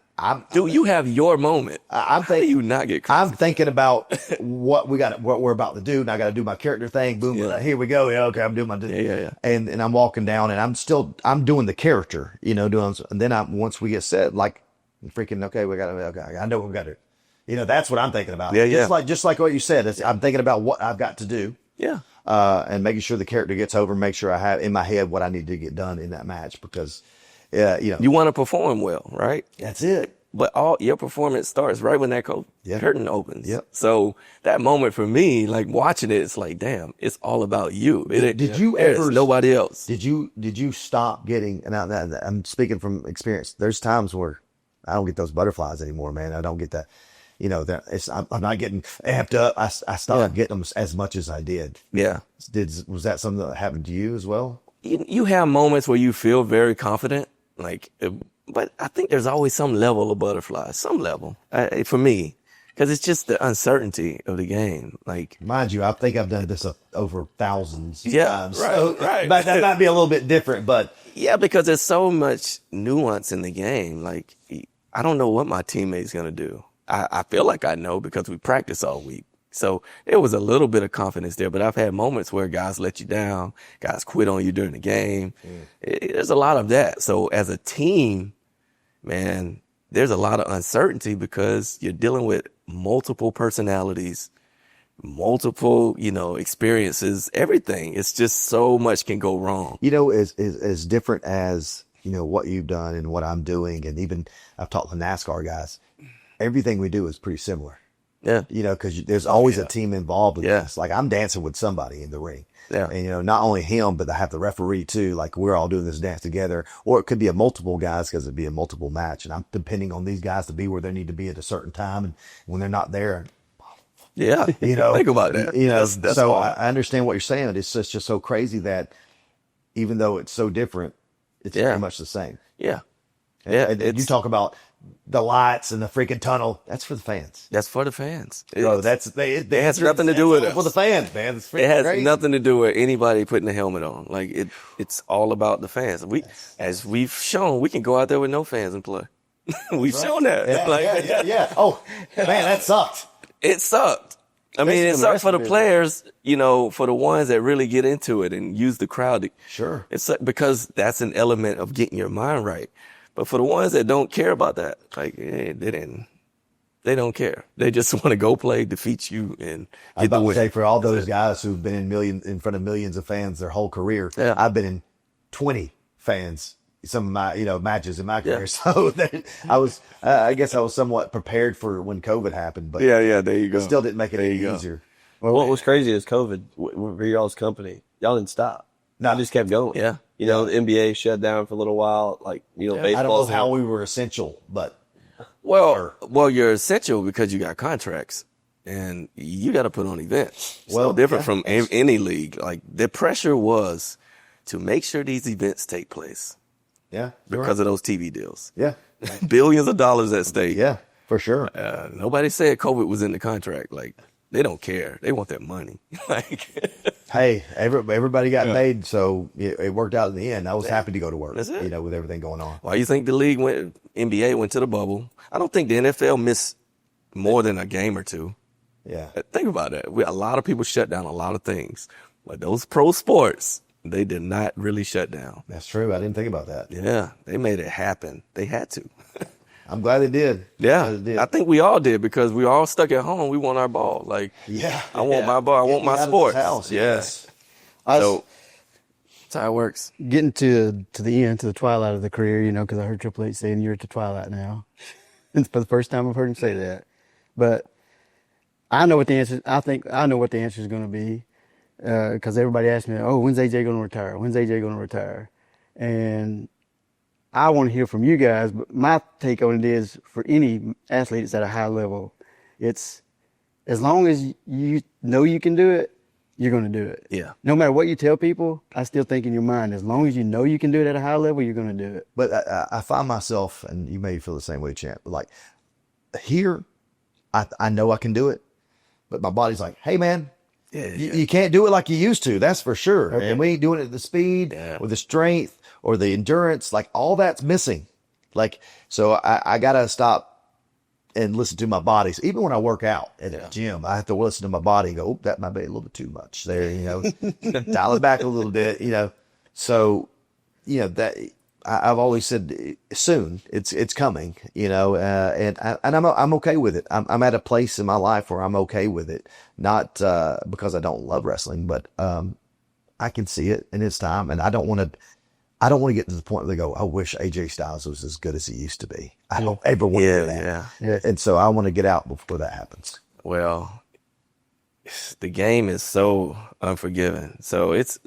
Dude, you have your moment. I'm How do thinking you not get crazy? I'm thinking about what we're about to do, and I got to do my character thing. Boom, here we go. Yeah, okay, I'm doing my Yeah. and I'm walking down, and I'm doing the character, doing. And then once we get set, like freaking okay, I know we got to. That's what I'm thinking about. Yeah. Just like what you said. I'm thinking about what I've got to do. Yeah. And making sure the character gets over, make sure I have in my head what I need to get done in that match because, You want to perform well, right? that's it. But all your performance starts right when that curtain opens. Yep. So that moment for me, like watching it, it's like, damn, it's all about you. Did you there's ever nobody else? Did you stop getting? And I'm speaking from experience. There's times where I don't get those butterflies anymore, man. I don't get that. I'm not getting amped up. I stopped getting them as much as I did. Yeah. Was that something that happened to you as well? You have moments where you feel very confident, but I think there's always some level of butterflies, some level for me, because it's just the uncertainty of the game. Like, Mind you, I think I've done this over thousands of Yeah, times. right. But that might be a little bit different, but yeah, because there's so much nuance in the game. Like, I don't know what my teammate's going to do. I feel like I know because we practice all week. So there was a little bit of confidence there, but I've had moments where guys let you down, guys quit on you during the game. There's a lot of that. So as a team, man, there's a lot of uncertainty because you're dealing with multiple personalities, multiple, experiences, everything. It's just so much can go wrong. as different as what you've done and what I'm doing, and even I've talked to NASCAR guys. everything we do is pretty similar. Yeah. You know, because there's always a team involved in Yeah. this. Like I'm dancing with somebody in the ring. Yeah. And, you know, not only him, but I have the referee too. Like we're all doing this dance together. Or it could be a multiple guys because it'd be a multiple match. And I'm depending on these guys to be where they need to be at a certain time. And when they're not there, Yeah. you know, Think about that. You know, That's so all. I understand what you're saying. It's just so crazy that even though it's so different, it's Yeah. very much the same. Yeah. Yeah. And you talk about the lights and the freaking tunnel. That's for the fans. That's for the fans. Bro, It has nothing to do with us. for the fans, man. It's It has crazy. nothing to do with anybody putting a helmet on. Like it's all about the fans. As we've shown, we can go out there with no fans and play. We've shown that. Yeah, Like, yeah. Oh, man, that sucked. It sucked. I mean, Especially it in sucks for the wrestling players, you know, for the ones that really get into it and use the crowd. Sure. It's because that's an element of getting your mind right. But for the ones that don't care about that, like they don't care. They just want to go play, defeat you, and I was get the about to win. say for all those guys who've been in front of millions of fans their whole career, Yeah. I've been in 20 fans, some of my, you know, matches in my career. Yeah. So I guess I was somewhat prepared for when COVID happened, but Yeah, there you go. it still didn't make it There any you go. easier. Well, what was crazy is COVID for y'all's company. Y'all didn't stop. No. Y'all just kept going. Yeah. You know, the NBA shut down for a little while. Like, you know, I don't know baseball's how we were essential, but Well, you're essential because you got contracts and you got to put on events. It's Well, no different yeah. from any league. Like the pressure was to make sure these events take place yeah, because of those TV deals. yeah, Billions of dollars at stake. yeah, for sure. Nobody said COVID was in the contract. Like they don't care. They want their money. Like Hey, everybody got paid, so it worked out in the end. I was happy to go to work, That's it. you know, with everything going on. why you think the league NBA went to the bubble? I don't think the NFL missed more than a game or two. Yeah. Think about it. A lot of people shut down a lot of things, but those pro sports, they did not really shut down. That's true. I didn't think about that. Yeah, they made it happen. They had to. I'm glad they did. Yeah, Glad they did. I think we all did because we all stuck at home. We want our ball. Like, Yeah. I want my ball. I Get want me my out of this sports. house, Yes. I was So that's how it works. getting to the end, to the twilight of the career, you know, because I heard Triple H saying you're at the twilight now. It's for the first time I've heard him say that. But I know what the answer. I think I know what the answer is going to be because everybody asks me, "Oh, when's AJ going to retire? When's AJ going to retire?" And I want to hear from you guys. But my take on it is, for any athlete that's at a high level, it's as long as you know you can do it, you're going to do it. Yeah. No matter what you tell people, I still think in your mind, as long as you know you can do it at a high level, you're going to do it. But I find myself, and you may feel the same way, Champ, but like here, I know I can do it, but my body's like, hey, man, you can't do it like you used to. That's for sure. Okay. And we ain't doing it at the speed or the strength or the endurance. Like all that's missing. Like, so I got to stop and listen to my body. So even when I work out at the gym, I have to listen to my body and go, oh, that might be a little bit too much there, you know, dial it back a little bit, you know. So, you know, that I've always said soon it's coming, you know, and I'm okay with it. I'm at a place in my life where I'm okay with it. Not, because I don't love wrestling, but, I can see it in its time, and I don't want to get to the point where they go, I wish AJ Styles was as good as he used to be. I don't ever want to do that. Yeah. And so I want to get out before that happens. Well, the game is so unforgiving. So it's.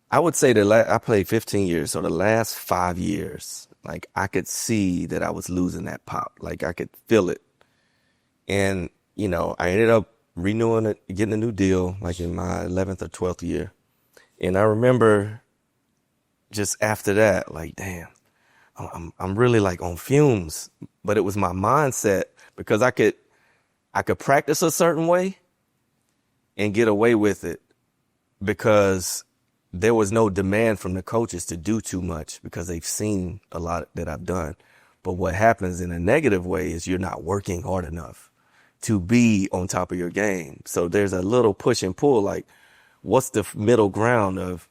I would say I played 15 years, so the last 5 years, like I could see that I was losing that pop. Like I could feel it, and you know I ended up renewing it, getting a new deal, like in my 11th or 12th year, and I remember just after that, like damn, I'm really like on fumes. But it was my mindset because I could practice a certain way and get away with it because there was no demand from the coaches to do too much because they've seen a lot that I've done. But what happens in a negative way is you're not working hard enough to be on top of your game. So there's a little push and pull, like what's the middle ground of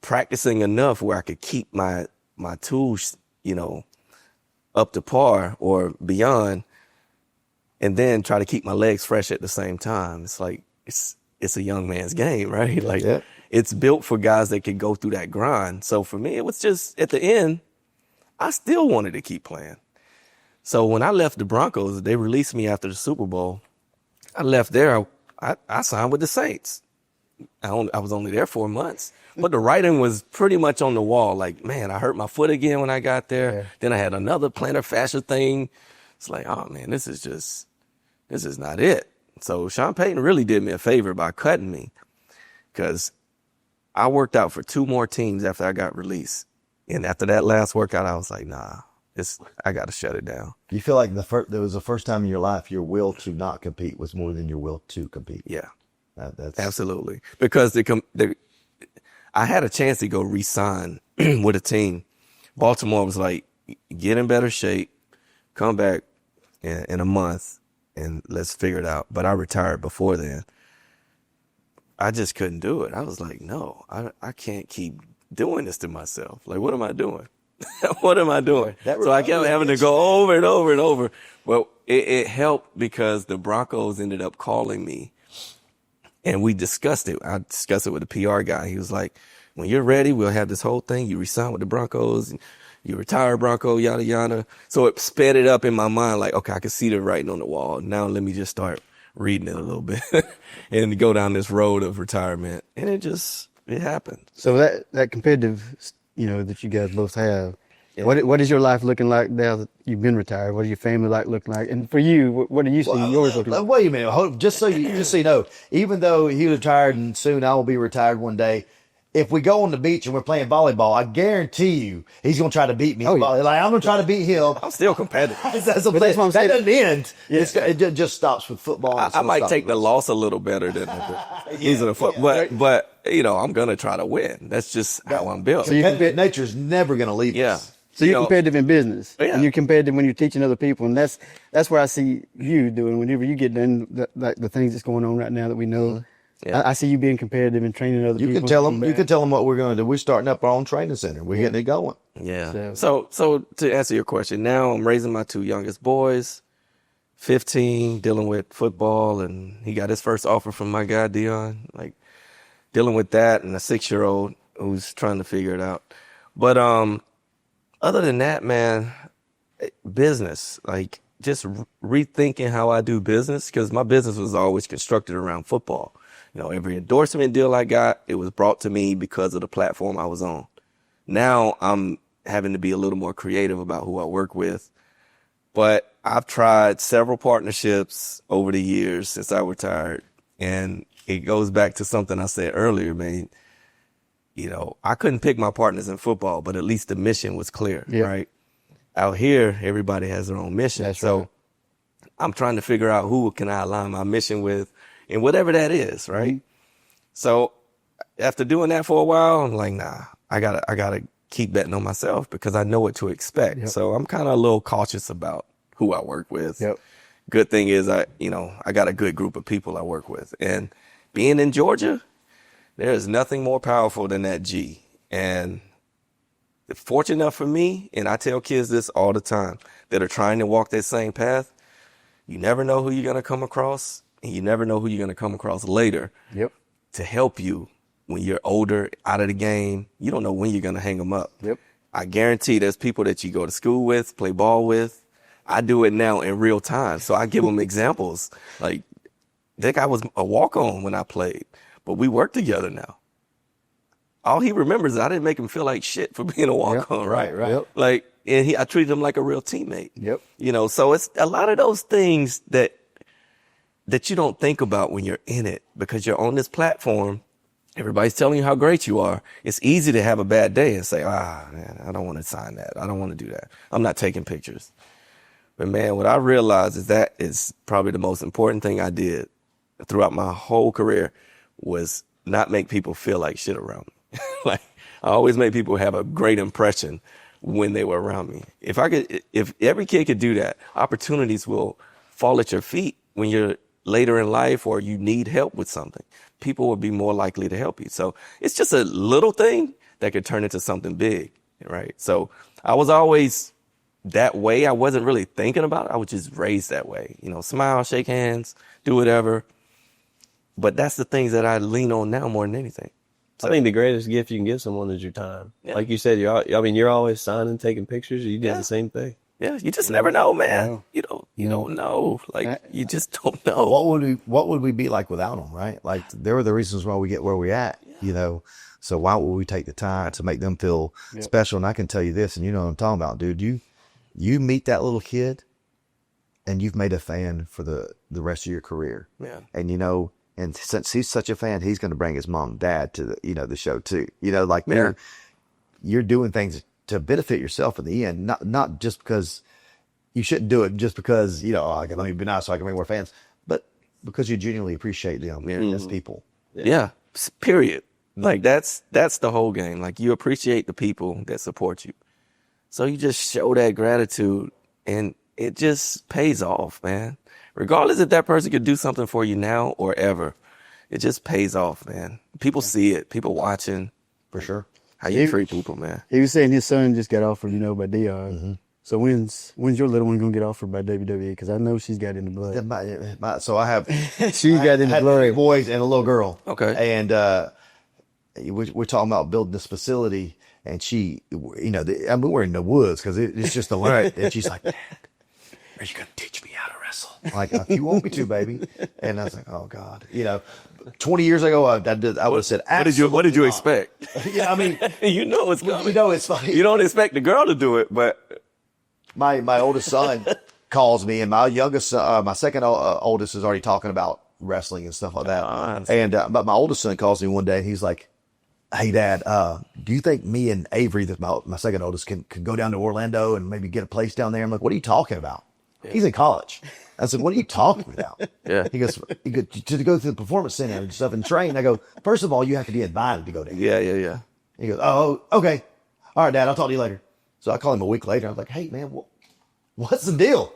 practicing enough where I could keep my tools, you know, up to par or beyond, and then try to keep my legs fresh at the same time. It's like, it's a young man's game, right? Like it's built for guys that can go through that grind. So for me, it was just at the end, I still wanted to keep playing. So when I left the Broncos, they released me after the Super Bowl. I left there. I signed with the Saints. I was only there 4 months, but the writing was pretty much on the wall. Like, man, I hurt my foot again when I got there. Yeah. Then I had another plantar fascia thing. It's like, oh man, this is not it. So Sean Payton really did me a favor by cutting me, because I worked out for 2 more teams after I got released. And after that last workout, I was like, nah, I got to shut it down. You feel like there was the first time in your life your will to not compete was more than your will to compete. Yeah. That's Absolutely. Because I had a chance to go re-sign with a team. Baltimore was like, get in better shape, come back in a month, and let's figure it out. But I retired before then. I just couldn't do it. I was like, no, I can't keep doing this to myself. Like, what am I doing? What am I doing? So I kept having to go over and over and over. Well, it helped because the Broncos ended up calling me. And we discussed it. I discussed it with the PR guy. He was like, when you're ready, we'll have this whole thing. You resign with the Broncos, you retire Bronco, yada, yada. So it sped it up in my mind. Like, okay, I can see the writing on the wall. Now let me just start reading it a little bit and go down this road of retirement. And it happened. So that competitive, that you guys both have, what is your life looking like now that you've been retired? What is your family looking like? And for you, what do you see yours looking like? Wait a minute. Just so you know, even though he retired and soon I will be retired one day, if we go on the beach and we're playing volleyball, I guarantee you he's going to try to beat me. Oh, yeah. Like, I'm going to try to beat him. I'm still competitive. That's what I'm saying. That doesn't end. Yeah. It just stops with football. I might take the loss a little better than losing a foot. But I'm going to try to win. That's just how I'm built. So nature's never going to leave us. So you're competitive in business, Yeah. and you're competitive when you're teaching other people, and that's where I see you doing. Whenever you get done, the things that's going on right now that we know, Yeah. I see you being competitive and training other people. You can tell them what we're going to do. We're starting up our own training center. We're getting it going. Yeah. So to answer your question, now I'm raising my 2 youngest boys, 15, dealing with football, and he got his first offer from my guy Dion, like dealing with that, and a 6-year-old who's trying to figure it out. But other than that, man, business, like just rethinking how I do business, because my business was always constructed around football. Every endorsement deal I got, it was brought to me because of the platform I was on. Now I'm having to be a little more creative about who I work with. But I've tried several partnerships over the years since I retired. And it goes back to something I said earlier, man. I couldn't pick my partners in football, but at least the mission was clear, right? Out here, everybody has their own mission. That's so right. I'm trying to figure out who can I align my mission with, and whatever that is, right? Mm-hmm. So after doing that for a while, I'm like, nah, I gotta keep betting on myself because I know what to expect. Yep. So I'm kind of a little cautious about who I work with. Yep. Good thing is I got a good group of people I work with, and being in Georgia, there is nothing more powerful than that G. And fortunate enough for me, and I tell kids this all the time that are trying to walk that same path, you never know who you're going to come across, and you never know who you're going to come across later to help you when you're older, out of the game. You don't know when you're going to hang them up. Yep. I guarantee there's people that you go to school with, play ball with. I do it now in real time. So I give them examples. Like, that guy was a walk-on when I played, but we work together now. All he remembers is I didn't make him feel like shit for being a walk-on, right? Yep. Like, and I treated him like a real teammate. Yep. So it's a lot of those things that you don't think about when you're in it, because you're on this platform. Everybody's telling you how great you are. It's easy to have a bad day and say, man, I don't want to sign that. I don't want to do that. I'm not taking pictures. But man, what I realized is that is probably the most important thing I did throughout my whole career was not make people feel like shit around me. Like, I always made people have a great impression when they were around me. If every kid could do that, opportunities will fall at your feet when you're later in life or you need help with something. People will be more likely to help you. So it's just a little thing that could turn into something big, right? So I was always that way. I wasn't really thinking about it. I was just raised that way. Smile, shake hands, do whatever. But that's the things that I lean on now more than anything. I think the greatest gift you can give someone is your time. Yeah. Like you said, you're always signing, taking pictures. You did Yeah. the same thing. Yeah, you just never know, man. No. You don't know. Like, you just don't know. What would we be like without them, right? Like, they were the reasons why we get where we're at, So why would we take the time to make them feel special? And I can tell you this, and you know what I'm talking about, dude. You meet that little kid, and you've made a fan for the rest of your career. Yeah. And and since he's such a fan, he's going to bring his mom and dad to the show too. You're doing things to benefit yourself in the end, not just because you shouldn't do it just because, let me be nice so I can make more fans, but because you genuinely appreciate them as people. Yeah. Period. Like, that's the whole game. Like, you appreciate the people that support you. So you just show that gratitude, and it just pays off, man. Regardless if that person could do something for you now or ever, it just pays off, man. People see it. People watching. For sure. How you treat people, man. He was saying his son just got offered, by DR. Mm-hmm. So when's your little one gonna get offered by WWE? Because I know she's got in the blood. So I have She got in the had blood. 3 boys and a little girl. Okay. And we're talking about building this facility, and she, we're in the woods because it's just the land. And she's like, "Dad, are you gonna teach me how to wrestle?" I'm like, "If you want me to, baby." And I was like, "Oh God," 20 years ago, I would have said, What did you not. expect? Yeah, I mean, It's coming. it's funny. You don't expect the girl to do it, but My oldest son calls me, and my youngest, my second oldest is already talking about wrestling and stuff like that. And but my oldest son calls me one day, and he's like, "Hey, Dad, do you think me and Avery, that my second oldest, can go down to Orlando and maybe get a place down there?" I'm like, "What are you talking about?" Yeah. He's in college. I said, "What are you talking about?" Yeah. He goes, to go to the performance center and stuff and train. I go, "First of all, you have to be invited to go there." yeah. He goes, "Oh, okay. All right, Dad, I'll talk to you later." So I call him a week later. I was like, "Hey, man, what's the deal?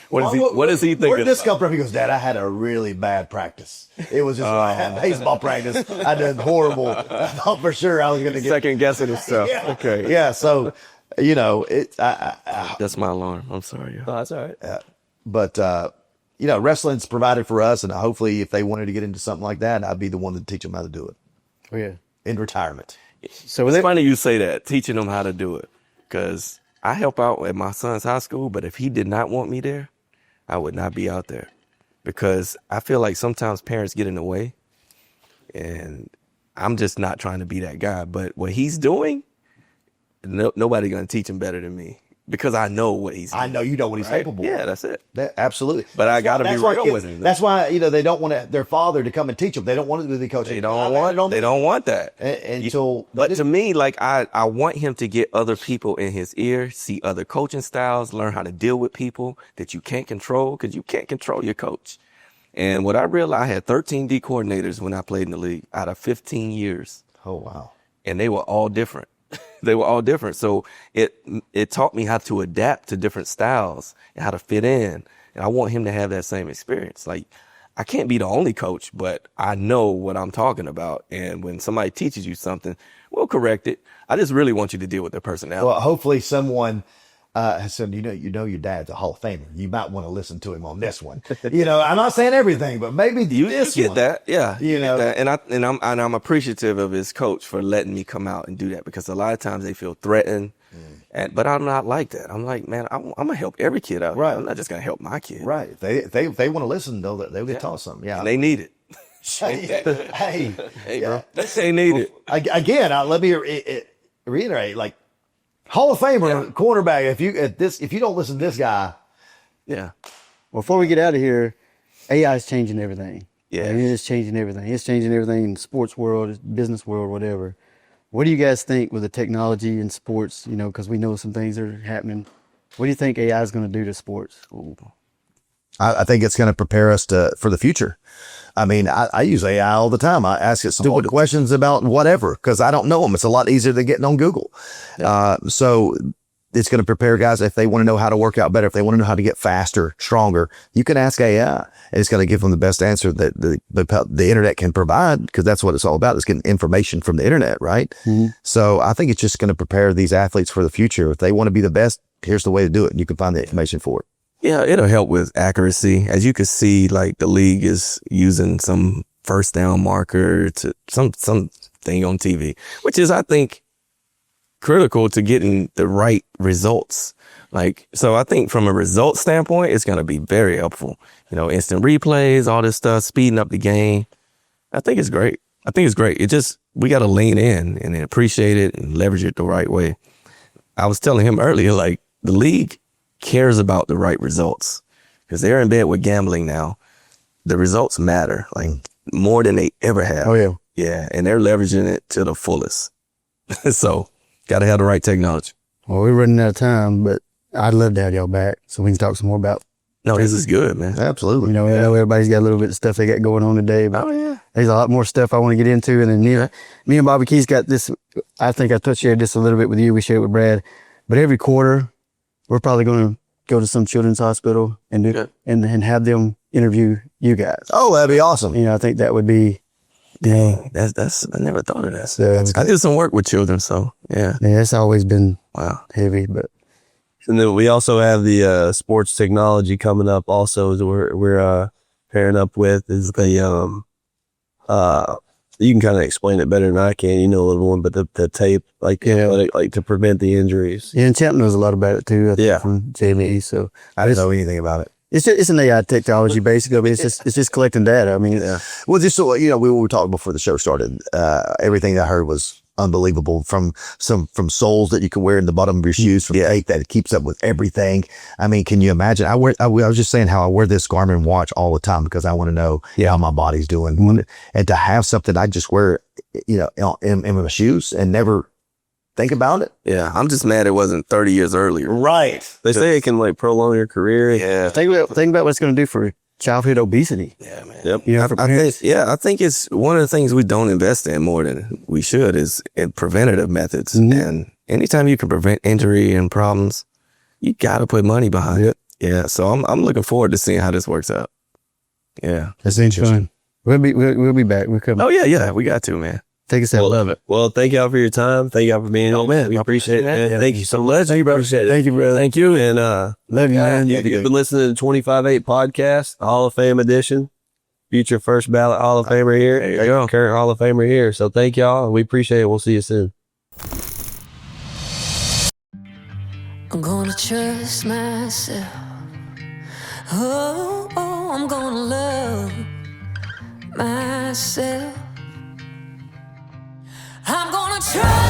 What is he thinking? Where did this come from?" He goes, "Dad, I had a really bad practice. It was just I had baseball practice. I did horrible. I thought for sure I was going to get Second guessing himself. Yeah. Okay. Yeah. So, That's my alarm. I'm sorry. Oh, that's all right. but wrestling's provided for us, and hopefully, if they wanted to get into something like that, I'd be the one to teach them how to do it Oh yeah. in retirement. So It's funny you say that, teaching them how to do it, because I help out at my son's high school, but if he did not want me there, I would not be out there, because I feel like sometimes parents get in the way, and I'm just not trying to be that guy. But what he's doing, nobody going to teach him better than me, because I know what he's doing. I know you know what he's capable of. Yeah, that's it. Absolutely. But I got to be That's why real with him. That's why they don't want their father to come and teach them. They don't want to be coaching. They don't want that. Until. But to me, like, I want him to get other people in his ear, see other coaching styles, learn how to deal with people that you can't control, because you can't control your coach. And what I realized, I had 13 D coordinators when I played in the league out of 15 years. Oh, wow. And they were all different. They were all different. So it taught me how to adapt to different styles and how to fit in. And I want him to have that same experience. Like, I can't be the only coach, but I know what I'm talking about. And when somebody teaches you something, we'll correct it. I just really want you to deal with their personality. Well, hopefully someone has said, your dad's a Hall of Famer. You might want to listen to him on this one. I'm not saying everything, but maybe you this get one. that. Yeah. You know, that. And I'm appreciative of his coach for letting me come out and do that, because a lot of times they feel threatened. But I'm not like that. I'm like, man, I'm gonna help every kid out. Right. I'm not just gonna help my kid. Right. If they want to listen, they'll get taught something. Yeah. And they need it. Hey, Bro, they need it. Again, let me reiterate, like, Hall of Famer quarterback. If you don't listen to this guy, Yeah. before we get out of here, AI is changing everything. Yeah. I mean, it's changing everything. It's changing everything in the sports world, business world, whatever. What do you guys think with the technology in sports? Because we know some things are happening. What do you think AI is going to do to sports? Ooh. I think it's going to prepare us for the future. I mean, I use AI all the time. I ask it stupid questions about whatever because I don't know them. It's a lot easier than getting on Google. Yeah. So it's going to prepare guys if they want to know how to work out better, if they want to know how to get faster, stronger. You can ask AI, and it's going to give them the best answer that the internet can provide, because that's what it's all about, is getting information from the internet, right? Mm-hmm. So I think it's just going to prepare these athletes for the future. If they want to be the best, here's the way to do it, and you can find the information for it. Yeah, it'll help with accuracy. As you can see, like, the league is using some first down marker to some thing on TV, which is, I think, critical to getting the right results. Like, so I think from a result standpoint, it's going to be very helpful. You know, instant replays, all this stuff, speeding up the game. I think it's great. It just, we got to lean in and appreciate it and leverage it the right way. I was telling him earlier, like, the league cares about the right results because they're in bed with gambling now. The results matter, like, more than they ever have. Oh, yeah. Yeah, and they're leveraging it to the fullest. So, got to have the right technology. Well, we're running out of time, but I'd love to have y'all back so we can talk some more about, No, this is good, man. Absolutely. you know, I know everybody's got a little bit of stuff they got going on today, but yeah. there's a lot more stuff I want to get into. And then me and Bobby Keith's got this, I think I shared this a little bit with you. We shared it with Brad, but every quarter we're probably going to go to some children's hospital and do and have them interview you guys. Oh, that'd be awesome. You know, I think that would be, Dang, that's I never thought of that. So, I did some work with children, so yeah. yeah, it's always been Wow. heavy, but And then we also have the sports technology coming up also that we're pairing up with is the you can kind of explain it better than I can, you know, a little one, but the tape, like to prevent the injuries. yeah, and Champ knows a lot about it too. I think, from Jamie. So I didn't know anything about it. it's an AI technology basically. I mean, it's just collecting data. I mean, Well, just so you know, we were talking before the show started. Everything I heard was unbelievable. From soles that you can wear in the bottom of your shoes, from tape that keeps up with everything. I mean, can you imagine? I was just saying how I wear this Garmin watch all the time because I want to know how my body's doing, and to have something I just wear, you know, in my shoes and never think about it. Yeah, I'm just mad it wasn't 30 years earlier. Right. They say it can like prolong your career. Yeah. think about what it's going to do for childhood obesity. Yeah, man. Yep. You know, for parents. I think it's one of the things we don't invest in more than we should is in preventative methods. Mhm. And anytime you can prevent injury and problems, you got to put money behind it. Yeah. So I'm looking forward to seeing how this works out. Yeah. That seems fun. We'll be back. We'll come. Oh yeah. We got to, man. Take us out. Love it. Well, thank y'all for your time. Thank y'all for being here. man. We appreciate it, man. Yeah. Thank you so much. Thank you, brother. Appreciate it. Thank you, brother. Thank you. And Love you, man. you've been listening to the 25-8 podcast, Hall of Fame edition. Future first ballot Hall of Famer here. There you go. Current Hall of Famer here. So thank y'all. We appreciate it. We'll see you soon. I'm gonna trust myself. Oh, I'm gonna love myself. I'm gonna trust